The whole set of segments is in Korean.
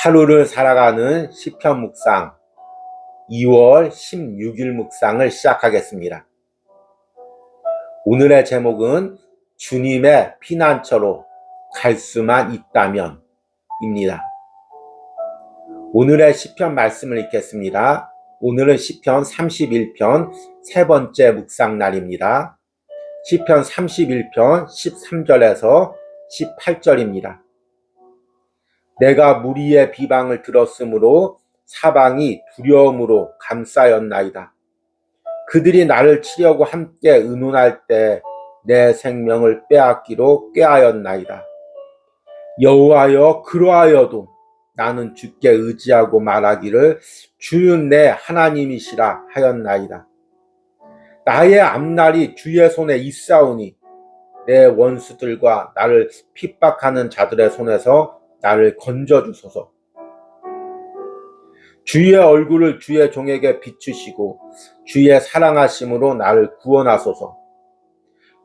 하루를 살아가는 시편 묵상 2월 16일 묵상을 시작하겠습니다. 오늘의 제목은 주님의 피난처로 갈 수만 있다면 입니다. 오늘의 시편 말씀을 읽겠습니다. 오늘은 시편 31편 세 번째 묵상 날입니다. 시편 31편 13절에서 18절입니다. 내가 무리의 비방을 들었으므로 사방이 두려움으로 감싸였나이다. 그들이 나를 치려고 함께 의논할 때 내 생명을 빼앗기로 꾀하였나이다. 여호와여, 그러하여도 나는 주께 의지하고 말하기를 주는 내 하나님이시라 하였나이다. 나의 앞날이 주의 손에 있사오니 내 원수들과 나를 핍박하는 자들의 손에서 나를 건져주소서. 주의 얼굴을 주의 종에게 비추시고 주의 사랑하심으로 나를 구원하소서.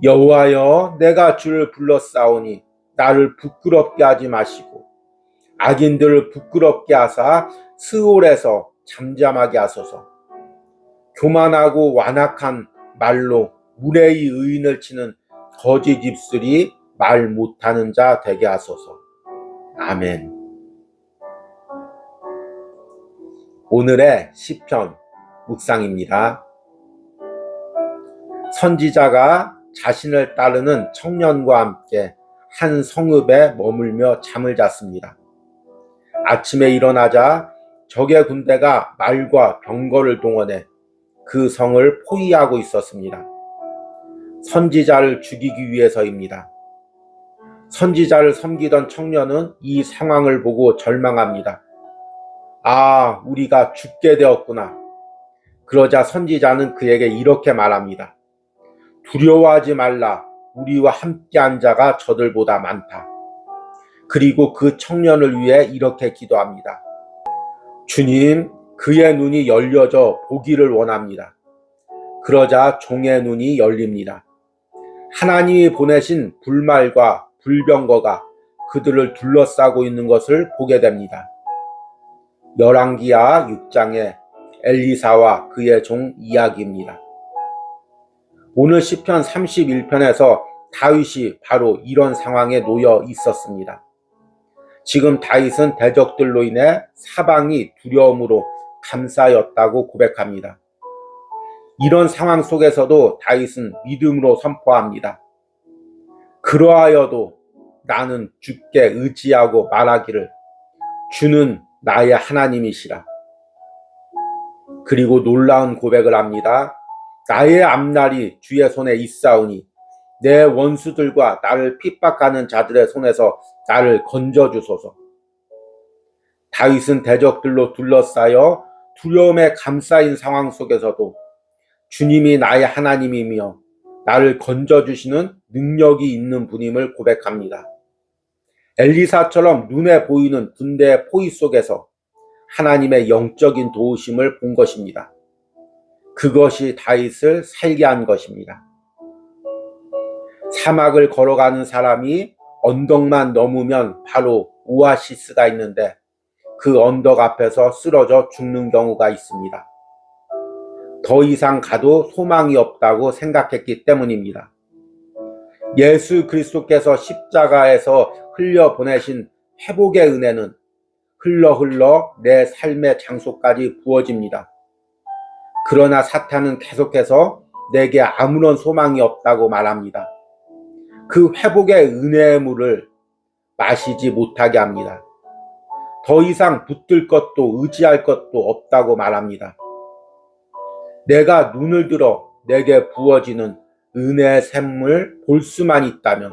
여호와여, 내가 주를 불렀사오니 나를 부끄럽게 하지 마시고 악인들을 부끄럽게 하사 스올에서 잠잠하게 하소서. 교만하고 완악한 말로 무례히 의인을 치는 거짓 입술이 말 못하는 자 되게 하소서. 아멘. 오늘의 시편 묵상입니다. 선지자가 자신을 따르는 청년과 함께 한 성읍에 머물며 잠을 잤습니다. 아침에 일어나자 적의 군대가 말과 병거를 동원해 그 성을 포위하고 있었습니다. 선지자를 죽이기 위해서입니다. 선지자를 섬기던 청년은 이 상황을 보고 절망합니다. 아, 우리가 죽게 되었구나. 그러자 선지자는 그에게 이렇게 말합니다. 두려워하지 말라. 우리와 함께한 자가 저들보다 많다. 그리고 그 청년을 위해 이렇게 기도합니다. 주님, 그의 눈이 열려져 보기를 원합니다. 그러자 종의 눈이 열립니다. 하나님이 보내신 불말과 불병거가 그들을 둘러싸고 있는 것을 보게 됩니다. 열왕기하 6장의 엘리사와 그의 종 이야기입니다. 오늘 시편 31편에서 다윗이 바로 이런 상황에 놓여 있었습니다. 지금 다윗은 대적들로 인해 사방이 두려움으로 감싸였다고 고백합니다. 이런 상황 속에서도 다윗은 믿음으로 선포합니다. 그러하여도 나는 주께 의지하고 말하기를 주는 나의 하나님이시라. 그리고 놀라운 고백을 합니다. 나의 앞날이 주의 손에 있사오니 내 원수들과 나를 핍박하는 자들의 손에서 나를 건져주소서. 다윗은 대적들로 둘러싸여 두려움에 감싸인 상황 속에서도 주님이 나의 하나님이며 나를 건져주시는 능력이 있는 분임을 고백합니다. 엘리사처럼 눈에 보이는 군대의 포위 속에서 하나님의 영적인 도우심을 본 것입니다. 그것이 다윗을 살게 한 것입니다. 사막을 걸어가는 사람이 언덕만 넘으면 바로 오아시스가 있는데 그 언덕 앞에서 쓰러져 죽는 경우가 있습니다. 더 이상 가도 소망이 없다고 생각했기 때문입니다. 예수 그리스도께서 십자가에서 흘려보내신 회복의 은혜는 흘러 내 삶의 장소까지 부어집니다. 그러나 사탄은 계속해서 내게 아무런 소망이 없다고 말합니다. 그 회복의 은혜의 물을 마시지 못하게 합니다. 더 이상 붙들 것도 의지할 것도 없다고 말합니다. 내가 눈을 들어 내게 부어지는 은혜의 샘물 볼 수만 있다면,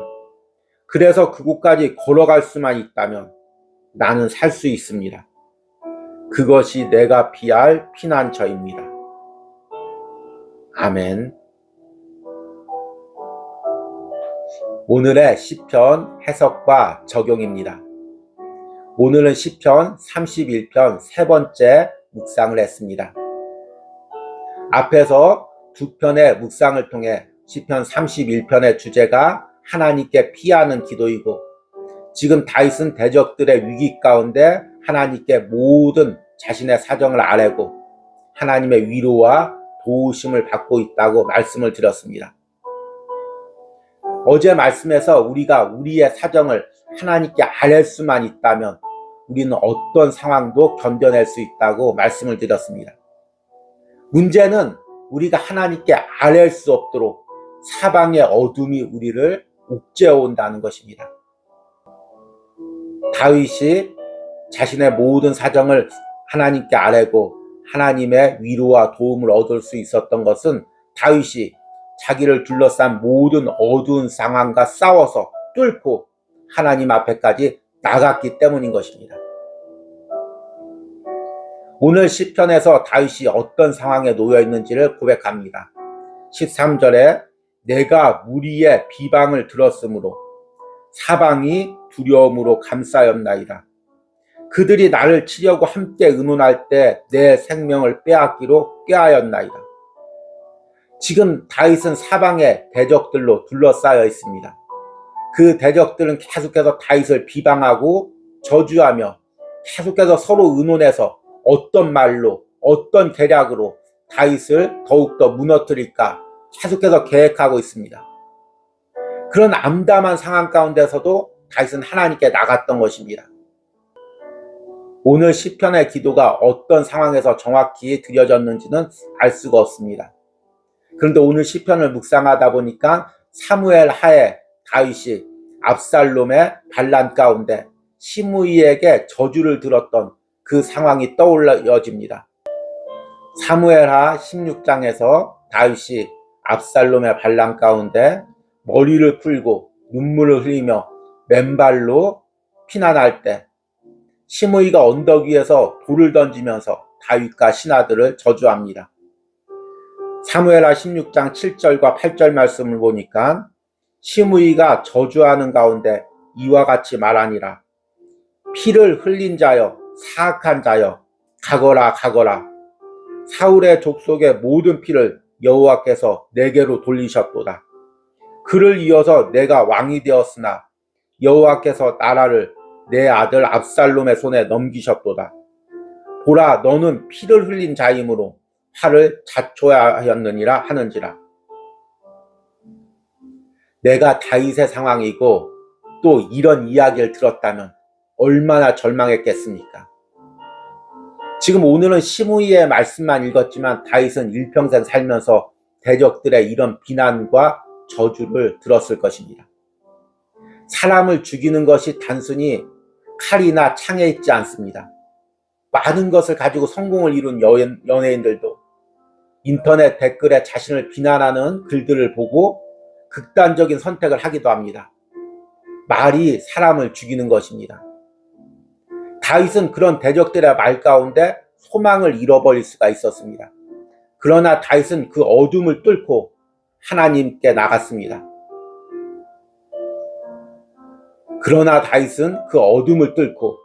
그래서 그곳까지 걸어갈 수만 있다면 나는 살 수 있습니다. 그것이 내가 피할 피난처입니다. 아멘. 오늘의 시편 해석과 적용입니다. 오늘은 시편 31편 세 번째 묵상을 했습니다. 앞에서 두 편의 묵상을 통해 시편 31편의 주제가 하나님께 피하는 기도이고 지금 다윗은 대적들의 위기 가운데 하나님께 모든 자신의 사정을 아뢰고 하나님의 위로와 도우심을 받고 있다고 말씀을 드렸습니다. 어제 말씀에서 우리가 우리의 사정을 하나님께 아뢰 수만 있다면 우리는 어떤 상황도 견뎌낼 수 있다고 말씀을 드렸습니다. 문제는 우리가 하나님께 아뢰 수 없도록 사방의 어둠이 우리를 옥죄어 온다는 것입니다. 다윗이 자신의 모든 사정을 하나님께 아뢰고 하나님의 위로와 도움을 얻을 수 있었던 것은 다윗이 자기를 둘러싼 모든 어두운 상황과 싸워서 뚫고 하나님 앞에까지 나갔기 때문인 것입니다. 오늘 시편에서 다윗이 어떤 상황에 놓여 있는지를 고백합니다. 13절에 내가 무리의 비방을 들었으므로 사방이 두려움으로 감싸였나이다. 그들이 나를 치려고 함께 의논할 때 내 생명을 빼앗기로 꾀하였나이다. 지금 다윗은 사방에 대적들로 둘러싸여 있습니다. 그 대적들은 계속해서 다윗을 비방하고 저주하며 계속해서 서로 의논해서 어떤 말로 어떤 계략으로 다윗을 더욱더 무너뜨릴까 계속해서 계획하고 있습니다. 그런 암담한 상황 가운데서도 다윗은 하나님께 나갔던 것입니다. 오늘 시편의 기도가 어떤 상황에서 정확히 드려졌는지는 알 수가 없습니다. 그런데 오늘 시편을 묵상하다 보니까 사무엘 하에 다윗이 압살롬의 반란 가운데 시므이에게 저주를 들었던 그 상황이 떠올려집니다. 사무엘하 16장에서 다윗이 압살롬의 반란 가운데 머리를 풀고 눈물을 흘리며 맨발로 피난할 때 시므이가 언덕 위에서 돌을 던지면서 다윗과 신하들을 저주합니다. 사무엘하 16장 7절과 8절 말씀을 보니까 시므이가 저주하는 가운데 이와 같이 말하니라. 피를 흘린 자여 사악한 자여 가거라 가거라. 사울의 족속의 모든 피를 여호와께서 내게로 돌리셨도다. 그를 이어서 내가 왕이 되었으나 여호와께서 나라를 내 아들 압살롬의 손에 넘기셨도다. 보라 너는 피를 흘린 자이므로 화를 자초하였느니라 하는지라. 내가 다윗의 상황이고 또 이런 이야기를 들었다면 얼마나 절망했겠습니까? 지금 오늘은 시므이의 말씀만 읽었지만 다윗은 일평생 살면서 대적들의 이런 비난과 저주를 들었을 것입니다. 사람을 죽이는 것이 단순히 칼이나 창에 있지 않습니다. 많은 것을 가지고 성공을 이룬 연예인들도 인터넷 댓글에 자신을 비난하는 글들을 보고 극단적인 선택을 하기도 합니다. 말이 사람을 죽이는 것입니다. 다윗은 그런 대적들의 말 가운데 소망을 잃어버릴 수가 있었습니다. 그러나 다윗은 그 어둠을 뚫고 하나님께 나갔습니다. 그러나 다윗은 그 어둠을 뚫고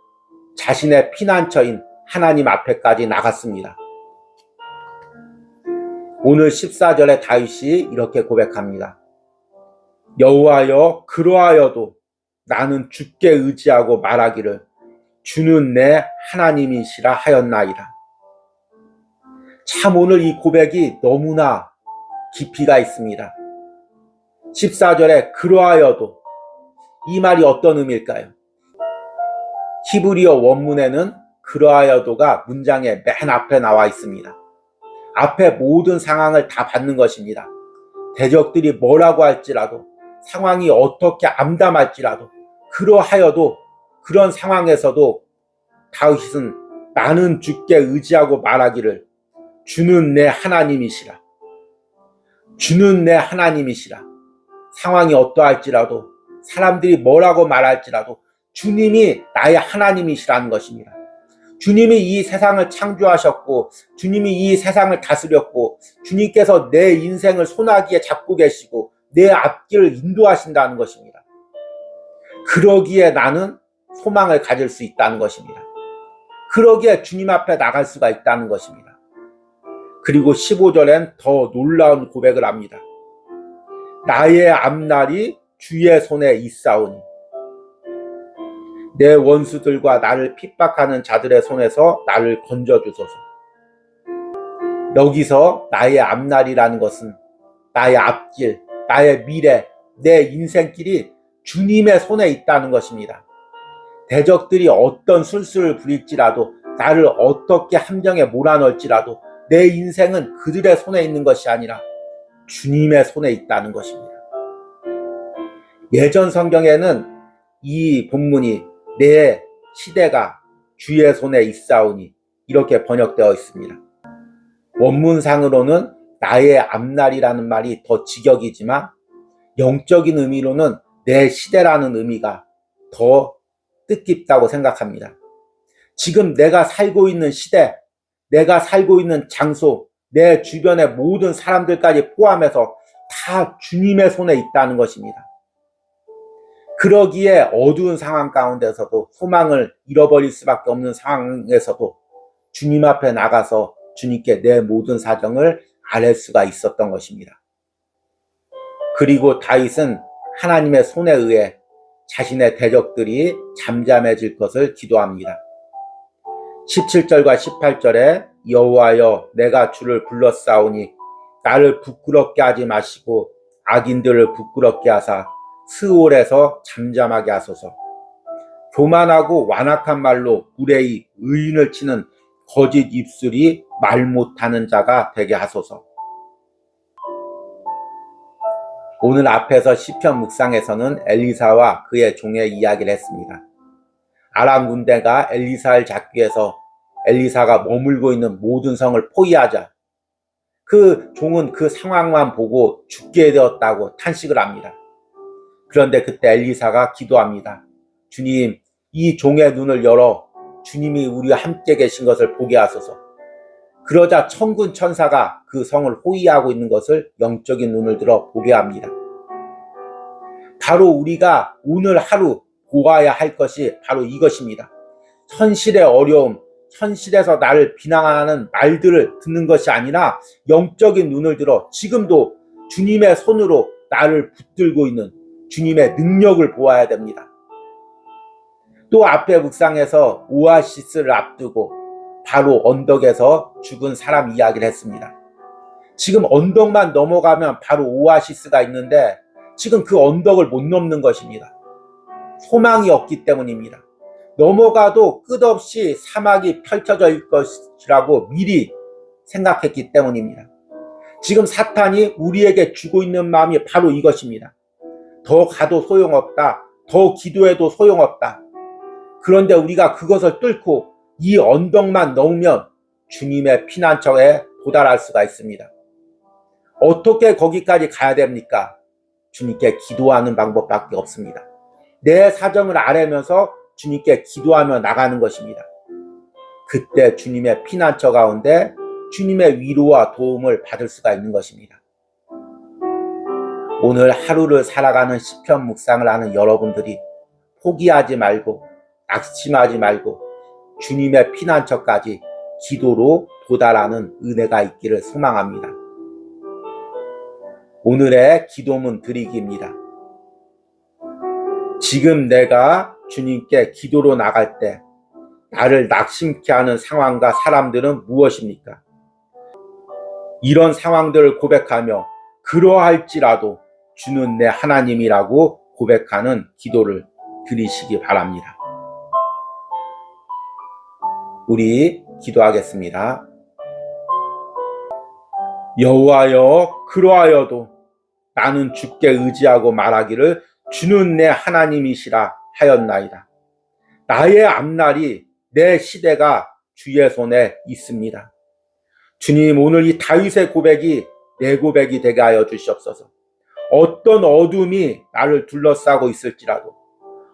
자신의 피난처인 하나님 앞에까지 나갔습니다. 오늘 14절에 다윗이 이렇게 고백합니다. 여호와여 그러하여도 나는 주께 의지하고 말하기를 주는 내 하나님이시라 하였나이다. 참 오늘 이 고백이 너무나 깊이가 있습니다. 14절에 그러하여도 이 말이 어떤 의미일까요? 히브리어 원문에는 그러하여도가 문장의 맨 앞에 나와 있습니다. 앞에 모든 상황을 다 받는 것입니다. 대적들이 뭐라고 할지라도 상황이 어떻게 암담할지라도 그러하여도 그런 상황에서도 다윗은 나는 주께 의지하고 말하기를 주는 내 하나님이시라. 주는 내 하나님이시라. 상황이 어떠할지라도 사람들이 뭐라고 말할지라도 주님이 나의 하나님이시라는 것입니다. 주님이 이 세상을 창조하셨고 주님이 이 세상을 다스렸고 주님께서 내 인생을 손아귀에 잡고 계시고 내 앞길을 인도하신다는 것입니다. 그러기에 나는 소망을 가질 수 있다는 것입니다. 그러기에 주님 앞에 나갈 수가 있다는 것입니다. 그리고 15절엔 더 놀라운 고백을 합니다. 나의 앞날이 주의 손에 있사오니 내 원수들과 나를 핍박하는 자들의 손에서 나를 건져주소서. 여기서 나의 앞날이라는 것은 나의 앞길, 나의 미래, 내 인생길이 주님의 손에 있다는 것입니다. 대적들이 어떤 술수를 부릴지라도, 나를 어떻게 함정에 몰아넣을지라도 내 인생은 그들의 손에 있는 것이 아니라 주님의 손에 있다는 것입니다. 예전 성경에는 이 본문이 내 시대가 주의 손에 있사오니 이렇게 번역되어 있습니다. 원문상으로는 나의 앞날이라는 말이 더 직역이지만 영적인 의미로는 내 시대라는 의미가 더 뜻깊다고 생각합니다. 지금 내가 살고 있는 시대, 내가 살고 있는 장소, 내 주변의 모든 사람들까지 포함해서 다 주님의 손에 있다는 것입니다. 그러기에 어두운 상황 가운데서도, 소망을 잃어버릴 수밖에 없는 상황에서도 주님 앞에 나가서 주님께 내 모든 사정을 아뢰 수가 있었던 것입니다. 그리고 다윗은 하나님의 손에 의해 자신의 대적들이 잠잠해질 것을 기도합니다. 17절과 18절에 여호와여 내가 주를 불렀사오니 나를 부끄럽게 하지 마시고 악인들을 부끄럽게 하사 스올에서 잠잠하게 하소서. 교만하고 완악한 말로 무례히 의인을 치는 거짓 입술이 말 못하는 자가 되게 하소서. 오늘 앞에서 시편 묵상에서는 엘리사와 그의 종의 이야기를 했습니다. 아람 군대가 엘리사를 잡기 위해서 엘리사가 머물고 있는 모든 성을 포위하자 그 종은 그 상황만 보고 죽게 되었다고 탄식을 합니다. 그런데 그때 엘리사가 기도합니다. 주님, 이 종의 눈을 열어 주님이 우리와 함께 계신 것을 보게 하소서. 그러자 천군 천사가 그 성을 호위하고 있는 것을 영적인 눈을 들어 보게 합니다. 바로 우리가 오늘 하루 보아야 할 것이 바로 이것입니다. 현실의 어려움, 현실에서 나를 비난하는 말들을 듣는 것이 아니라 영적인 눈을 들어 지금도 주님의 손으로 나를 붙들고 있는 주님의 능력을 보아야 됩니다. 또 앞에 묵상에서 오아시스를 앞두고 바로 언덕에서 죽은 사람 이야기를 했습니다. 지금 언덕만 넘어가면 바로 오아시스가 있는데 지금 그 언덕을 못 넘는 것입니다. 소망이 없기 때문입니다. 넘어가도 끝없이 사막이 펼쳐져 있을 것이라고 미리 생각했기 때문입니다. 지금 사탄이 우리에게 주고 있는 마음이 바로 이것입니다. 더 가도 소용없다. 더 기도해도 소용없다. 그런데 우리가 그것을 뚫고 이 언덕만 넘으면 주님의 피난처에 도달할 수가 있습니다. 어떻게 거기까지 가야 됩니까? 주님께 기도하는 방법밖에 없습니다. 내 사정을 아뢰면서 주님께 기도하며 나가는 것입니다. 그때 주님의 피난처 가운데 주님의 위로와 도움을 받을 수가 있는 것입니다. 오늘 하루를 살아가는 시편 묵상을 하는 여러분들이 포기하지 말고 낙심하지 말고 주님의 피난처까지 기도로 도달하는 은혜가 있기를 소망합니다. 오늘의 기도문 드리기입니다. 지금 내가 주님께 기도로 나갈 때 나를 낙심케 하는 상황과 사람들은 무엇입니까? 이런 상황들을 고백하며 그러할지라도 주는 내 하나님이라고 고백하는 기도를 드리시기 바랍니다. 우리 기도하겠습니다. 여호와여, 그러하여도 나는 주께 의지하고 말하기를 주는 내 하나님이시라 하였나이다. 나의 앞날이, 내 시대가 주의 손에 있습니다. 주님, 오늘 이 다윗의 고백이 내 고백이 되게 하여 주시옵소서. 어떤 어둠이 나를 둘러싸고 있을지라도,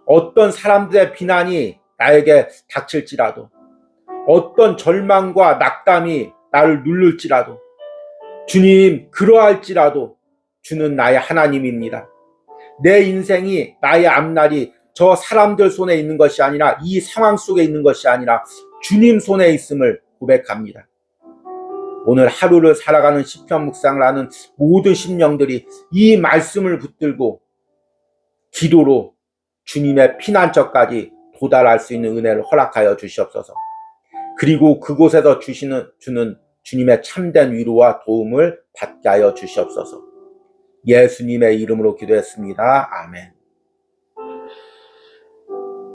어떤 사람들의 비난이 나에게 닥칠지라도, 어떤 절망과 낙담이 나를 누를지라도, 주님, 그러할지라도 주는 나의 하나님입니다. 내 인생이, 나의 앞날이 저 사람들 손에 있는 것이 아니라, 이 상황 속에 있는 것이 아니라 주님 손에 있음을 고백합니다. 오늘 하루를 살아가는 시편 묵상을 하는 모든 심령들이 이 말씀을 붙들고 기도로 주님의 피난처까지 도달할 수 있는 은혜를 허락하여 주시옵소서. 그리고 그곳에서 주는 주님의 참된 위로와 도움을 받게 하여 주시옵소서. 예수님의 이름으로 기도했습니다. 아멘.